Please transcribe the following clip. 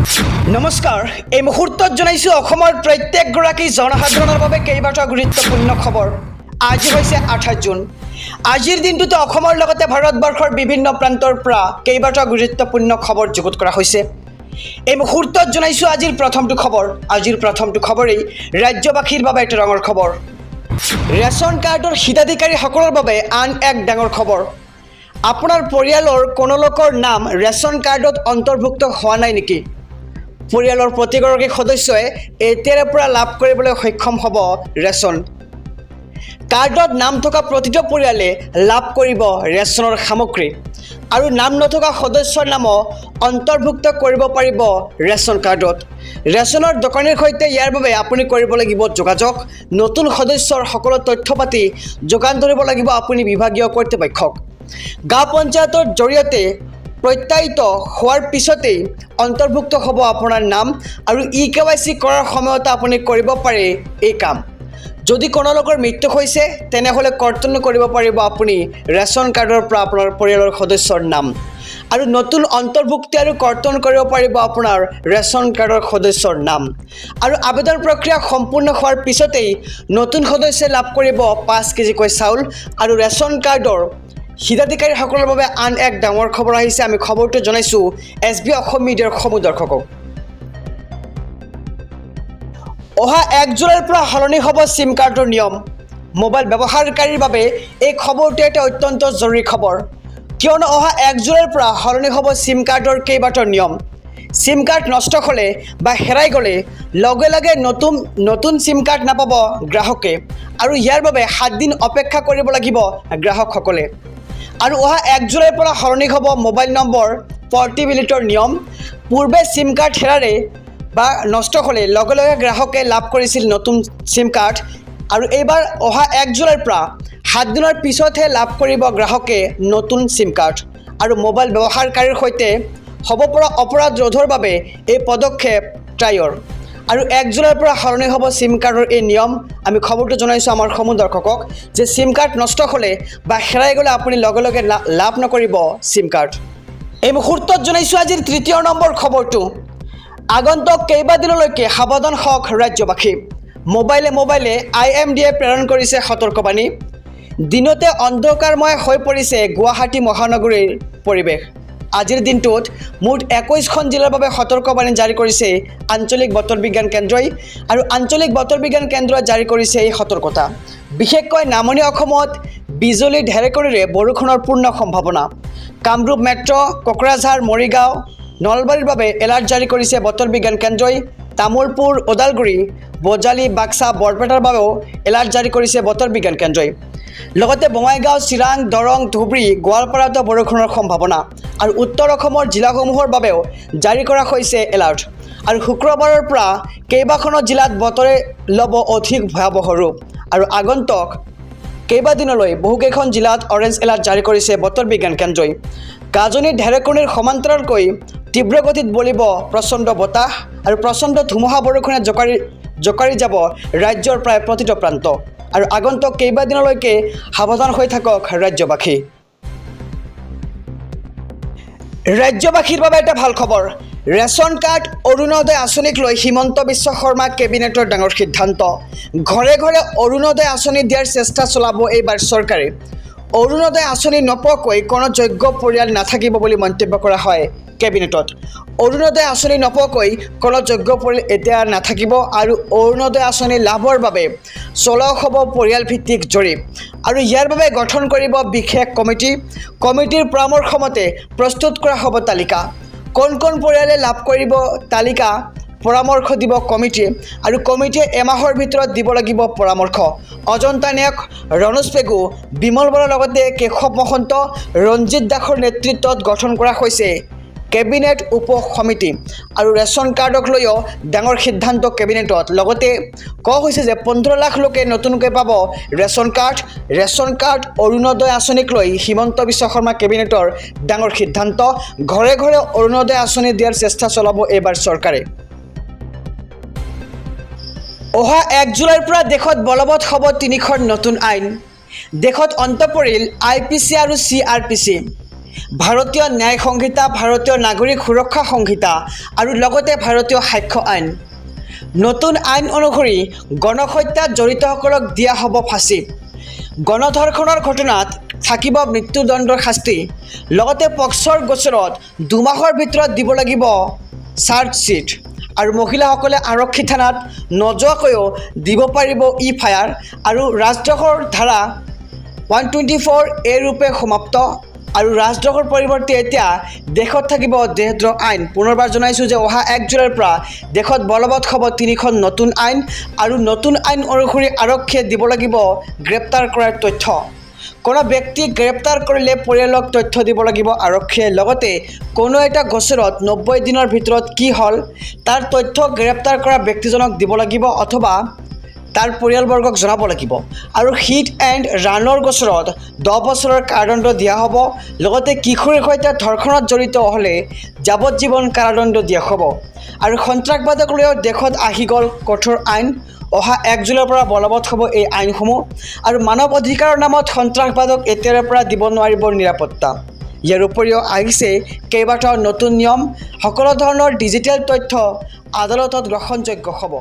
নমস্কাৰ এই মুহূৰ্তত জনাইছো অসমৰ প্ৰত্যেকগৰাকী জনসাধাৰণৰ বাবে কেইবাটাও গুৰুত্বপূৰ্ণ খবৰ। আজি হৈছে 28 জুন। আজিৰ দিনটোতে অসমৰ লগতে ভাৰতবৰ্ষৰ বিভিন্ন প্ৰান্তৰ পৰা কেইবাটাও গুৰুত্বপূৰ্ণ খবৰ যুগুত কৰা হৈছে। এই মুহূৰ্তত জনাইছো আজিৰ প্ৰথমটো খবৰ। আজিৰ প্ৰথমটো খবৰেই ৰাজ্যবাসীৰ বাবে এটা ডাঙৰ খবৰ। ৰেচন কাৰ্ডৰ হিতাধিকাৰীসকলৰ বাবে আন এক ডাঙৰ খবৰ। আপোনাৰ পৰিয়ালৰ কোনো লোকৰ নাম ৰেচন কাৰ্ডত অন্তৰ্ভুক্ত হোৱা নাই নেকি? পৰিয়ালৰ প্ৰতিগৰাকী সদস্যই এতিয়াৰে পৰা লাভ কৰিবলৈ সক্ষম হ'ব ৰেচন কাৰ্ডত নাম থকা প্ৰতিটো পৰিয়ালে লাভ কৰিব ৰেচনৰ সামগ্ৰী আৰু নাম নথকা সদস্যৰ নামো অন্তৰ্ভুক্ত কৰিব পাৰিব ৰেচন কাৰ্ডত। ৰেচনৰ দোকানীৰ সৈতে ইয়াৰ বাবে আপুনি কৰিব লাগিব যোগাযোগ। নতুন সদস্যৰ সকলো তথ্য পাতি যোগান ধৰিব লাগিব আপুনি বিভাগীয় কৰ্তৃপক্ষক। গাঁও পঞ্চায়তৰ জৰিয়তে প্ৰত্যায়িত হোৱাৰ পিছতেই অন্তৰ্ভুক্ত হ'ব আপোনাৰ নাম আৰু eKYC কৰাৰ সময়তে আপুনি কৰিব পাৰে এই কাম। যদি কোনো লোকৰ মৃত্যু হৈছে তেনেহ'লে কৰ্তন কৰিব পাৰিব আপুনি ৰেচন কাৰ্ডৰ পৰা আপোনাৰ পৰিয়ালৰ সদস্যৰ নাম আৰু নতুন অন্তৰ্ভুক্তি আৰু কৰ্তন কৰিব পাৰিব আপোনাৰ ৰেচন কাৰ্ডৰ সদস্যৰ নাম আৰু আবেদন প্ৰক্ৰিয়া সম্পূৰ্ণ হোৱাৰ পিছতেই নতুন সদস্যই লাভ কৰিব 5 কেজিকৈ চাউল আৰু ৰেচন কাৰ্ডৰ হিতাধিকাৰীসকলৰ বাবে আন এক ডাঙৰ খবৰ আহিছে। আমি খবৰটো জনাইছোঁ SB অসম মিডিয়াৰ সমূহ দৰ্শকক। অহা 1 জুলাইৰ পৰা সলনি হ'ব চিম কাৰ্ডৰ নিয়ম। মোবাইল ব্যৱহাৰকাৰীৰ বাবে এই খবৰটো এটা অত্যন্ত জৰুৰী খবৰ, কিয়নো অহা 1 জুলাইৰ পৰা সলনি হ'ব চিম কাৰ্ডৰ কেইবাটাও নিয়ম। চিম কাৰ্ড নষ্ট হ'লে বা হেৰাই গ'লে লগে লগে নতুন চিম কাৰ্ড নাপাব গ্ৰাহকে আৰু ইয়াৰ বাবে 7 দিন অপেক্ষা কৰিব লাগিব গ্ৰাহকসকলে। আৰু অহা 1 জুলাইৰ পৰা সলনি হ'ব মোবাইল নম্বৰ পৰ্টেবিলিটিৰ নিয়ম। পূৰ্বে চিম কাৰ্ড হেৰালে বা নষ্ট হ'লে লগে লগে গ্ৰাহকে লাভ কৰিছিল নতুন চিম কাৰ্ড আৰু এইবাৰ অহা 1 জুলাইৰ পৰা 7 দিনৰ পিছতহে লাভ কৰিব গ্ৰাহকে নতুন চিম কাৰ্ড আৰু মোবাইল ব্যৱহাৰকাৰীৰ সৈতে হ'ব পৰা অপৰাধ ৰোধৰ বাবে এই পদক্ষেপ ট্ৰাইৰ আৰু 1 জুলাইৰ পৰা সলনি হ'ব চিম কাৰ্ডৰ এই নিয়ম। আমি খবৰটো জনাইছোঁ আমাৰ সমূহ দৰ্শকক যে চিম কাৰ্ড নষ্ট হ'লে বা হেৰাই গ'লে আপুনি লগে লগে লাভ নকৰিব চিম কাৰ্ড। এই মুহূৰ্তত জনাইছোঁ আজিৰ 3 নম্বৰ খবৰটো। আগন্তুক কেইবাদিনলৈকে সাৱধান হওক ৰাজ্যবাসী। মোবাইলে IMDয়ে প্ৰেৰণ কৰিছে সতৰ্কবাণী। দিনতে অন্ধকাৰময় হৈ পৰিছে গুৱাহাটী মহানগৰীৰ পৰিৱেশ। আজিৰ দিনটোত মুঠ 21খন জিলাৰ বাবে সতৰ্কবাণী জাৰি কৰিছে আঞ্চলিক বতৰ বিজ্ঞান কেন্দ্ৰই আৰু আঞ্চলিক বতৰ বিজ্ঞান কেন্দ্ৰই জাৰি কৰিছে এই সতৰ্কতা। বিশেষকৈ নামনি অসমত বিজুলী ঢেৰেকণিৰে বৰষুণৰ পূৰ্ণ সম্ভাৱনা। কামৰূপ মেট্ৰ', কোকৰাঝাৰ, মৰিগাঁও, নলবাৰীৰ বাবে এলাৰ্ট জাৰি কৰিছে বতৰ বিজ্ঞান কেন্দ্ৰই। তামুলপুৰ, ওদালগুৰি, বজালি, বাক্সা, বৰপেটাৰ বাবেও এলাৰ্ট জাৰি কৰিছে বতৰ বিজ্ঞান কেন্দ্ৰই। লগতে বঙাইগাঁও, চিৰাং, দৰং, ধুবুৰী, গোৱালপাৰাতো বৰষুণৰ সম্ভাৱনা আৰু উত্তৰ অসমৰ জিলাসমূহৰ বাবেও জাৰি কৰা হৈছে এলাৰ্ট। আৰু শুক্ৰবাৰৰ পৰা কেইবাখনো জিলাত বতৰে ল'ব অধিক ভয়াৱহ ৰূপ আৰু আগন্তুক কেইবাদিনলৈ বহুকেইখন জিলাত অৰেঞ্জ এলাৰ্ট জাৰি কৰিছে বতৰ বিজ্ঞান কেন্দ্ৰই। গাজনি ঢেৰেকণিৰ সমান্তৰালকৈ তীব্ৰ গতিত বলিব প্ৰচণ্ড বতাহ আৰু প্ৰচণ্ড ধুমুহা বৰষুণে জোকাৰি যাব ৰাজ্যৰ প্ৰায় প্ৰতিটো প্ৰান্ত আৰু আগন্তুক কেইবাদিনলৈকে সাৱধান হৈ থাকক ৰাজ্যবাসী। ৰাজ্যবাসীৰ বাবে এটা ভাল খবৰ। ৰেচন কাৰ্ড অৰুণোদয় আঁচনিক লৈ হিমন্ত বিশ্ব শৰ্মা কেবিনেটৰ ডাঙৰ সিদ্ধান্ত। ঘৰে ঘৰে অৰুণোদয় আঁচনি দিয়াৰ চেষ্টা চলাব এইবাৰ চৰকাৰে। অৰুণোদয় আঁচনি নোপোৱাকৈ কোনো যোগ্য পৰিয়াল নাথাকিব বুলি মন্তব্য কৰা হয় কেবিনেটত। অৰুণোদয় আঁচনি নোপোৱাকৈ কোনো যোগ্য পৰিয়াল এতিয়া নাথাকিব আৰু অৰুণোদয় আঁচনি লাভৰ বাবে চলোৱা হ'ব পৰিয়ালভিত্তিক জৰীপ আৰু ইয়াৰ বাবে গঠন কৰিব বিশেষ কমিটিৰ পৰামৰ্শ মতে প্ৰস্তুত কৰা হ'ব তালিকা। কোন পৰিয়ালে লাভ কৰিব তালিকা পৰামৰ্শ দিব কমিটিয়ে আৰু কমিটিয়ে এমাহৰ ভিতৰত দিব লাগিব পৰামৰ্শ। অজন্তা নায়ক, ৰণোজ পেগু, বিমল বৰাৰ লগতে কেশৱ মহন্ত, ৰঞ্জিত দাসৰ নেতৃত্বত গঠন কৰা হৈছে কেবিনেট উপ সমিতি আৰু ৰেচন কাৰ্ডক লৈও ডাঙৰ সিদ্ধান্ত কেবিনেটত। লগতে কোৱা হৈছে যে 15 লাখ লোকে নতুনকৈ পাব ৰেচন কাৰ্ড। অৰুণোদয় আঁচনিক লৈ হিমন্ত বিশ্ব শৰ্মা কেবিনেটৰ ডাঙৰ সিদ্ধান্ত। ঘৰে ঘৰে অৰুণোদয় আঁচনি দিয়াৰ চেষ্টা চলাব এইবাৰ চৰকাৰে। অহা 1 জুলাইৰ পৰা দেশত বলবৎ হ'ব 3খন নতুন আইন। দেশত অন্ত পৰিল IPC আৰু CRPC। ভাৰতীয় ন্যায় সংহিতা, ভাৰতীয় নাগৰিক সুৰক্ষা সংহিতা আৰু লগতে ভাৰতীয় সাক্ষ্য আইন। নতুন আইন অনুসৰি গণহত্যাত জড়িতসকলক দিয়া হ'ব ফাঁচী। গণধৰ্ষণৰ ঘটনাত থাকিব মৃত্যুদণ্ডৰ শাস্তি। লগতে পক্সৰ গোচৰত 2 মাহৰ ভিতৰত দিব লাগিব চাৰ্জশ্বীট। আৰু মহিলাসকলে আৰক্ষী থানাত নোযোৱাকৈও দিব পাৰিব ই-ফায়াৰ। আৰু ৰাজদ্ৰোহৰ ধাৰা 124A ৰূপে সমাপ্ত। আৰু ৰাজদ্ৰোহৰ পৰিৱৰ্তে এতিয়া দেশত থাকিব দেশদ্ৰোহ আইন। পুনৰবাৰ জনাইছোঁ যে অহা 1 জুলাইৰ পৰা দেশত বলবৎ হ'ব 3খন নতুন আইন। আৰু নতুন আইন অনুসৰি আৰক্ষীয়ে দিব লাগিব গ্ৰেপ্তাৰ কৰাৰ তথ্য। কোনো ব্যক্তিক গ্ৰেপ্তাৰ কৰিলে পৰিয়ালক তথ্য দিব লাগিব আৰক্ষীয়ে। লগতে কোনো এটা গোচৰত 90 দিনৰ ভিতৰত কি হ'ল তাৰ তথ্য গ্ৰেপ্তাৰ কৰা ব্যক্তিজনক দিব লাগিব অথবা তাৰ পৰিয়ালবৰ্গক জনাব লাগিব। আৰু হিট এণ্ড ৰাণৰ গোচৰত 10 বছৰৰ কাৰাদণ্ড দিয়া হ'ব। লগতে কিশোৰীৰ সৈতে ধৰ্ষণত জড়িত হ'লে যাৱজ্জীৱন কাৰাদণ্ড দিয়া হ'ব। আৰু সন্ত্ৰাসবাদক লৈও দেশত আহি গ'ল কঠোৰ আইন। অহা 1 জুলাইৰ পৰা বলবৎ হ'ব এই আইনসমূহ। আৰু মানৱ অধিকাৰৰ নামত সন্ত্ৰাসবাদক এতিয়াৰে পৰা দিব নোৱাৰিব নিৰাপত্তা। ইয়াৰ উপৰিও আহিছে কেইবাটাও নতুন নিয়ম। সকলো ধৰণৰ ডিজিটেল তথ্য আদালতত গ্ৰহণযোগ্য হ'ব।